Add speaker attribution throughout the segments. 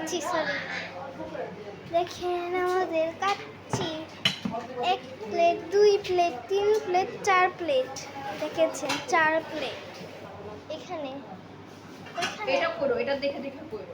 Speaker 1: Kacchi, sorry. দেখেন আমাদের kacchi, 1 plate, 2 plate, 3 plate, 4 plate. দেখেছেন 4 প্লেট। এখানে
Speaker 2: এটা করো, এটা দেখে দেখে করো।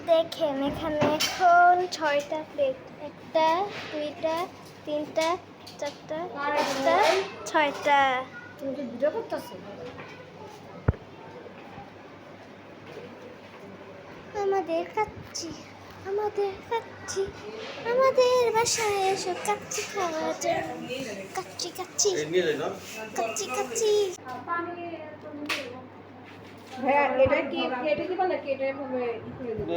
Speaker 1: দেখেন এখানে এখন 6টা প্লেট, 1টা 2টা 3টা 4টা 5টা 6টা।
Speaker 2: তুমি কি ভিডিও করতেছো?
Speaker 1: আমাদের কাচ্চি, আমাদের কাচ্চি, আমাদের বাসায় এসো কাচ্চি খাওয়ার জন্য। কাচ্চি কাচ্চি কাচ্চি কাচ্চি।
Speaker 2: হ্যাঁ, এটা কি প্লেটে দিবা নাকি এটা এভাবে খুলে দিবা?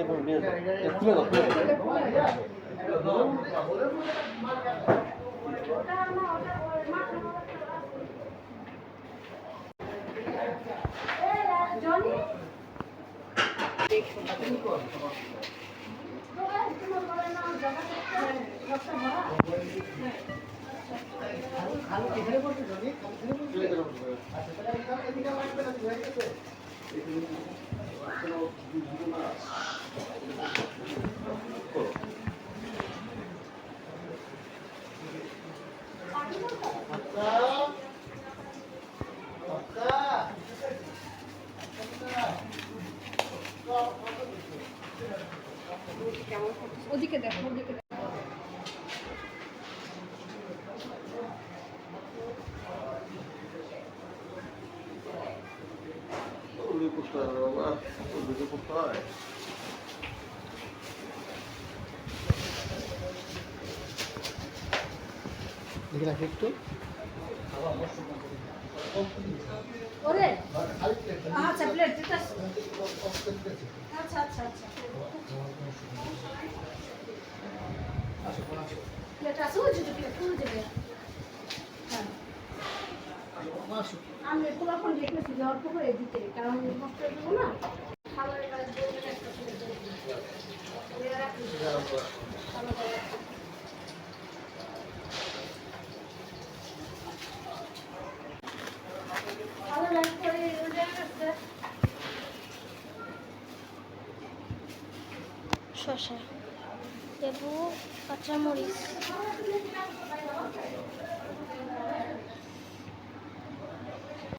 Speaker 2: ওদিকে দেখো, ওদিকে দেখো।
Speaker 3: দেখে রাখি একটু।
Speaker 2: ওরে আচ্ছা, প্লেট দিতে আচ্ছা আচ্ছা আচ্ছা, প্লেট আছে ওই যে প্লেট তুলে দেবে। হ্যাঁ, আমি পুরোপুন দেখেছি যে অল্প করে দিতে, কারণ নষ্ট হয়ে যাবো না। খাবারের কাজ বলবেন একটা প্লেট দিয়ে ভালো লাগছে।
Speaker 1: শসা, লেবু, কাঁচামরিচ।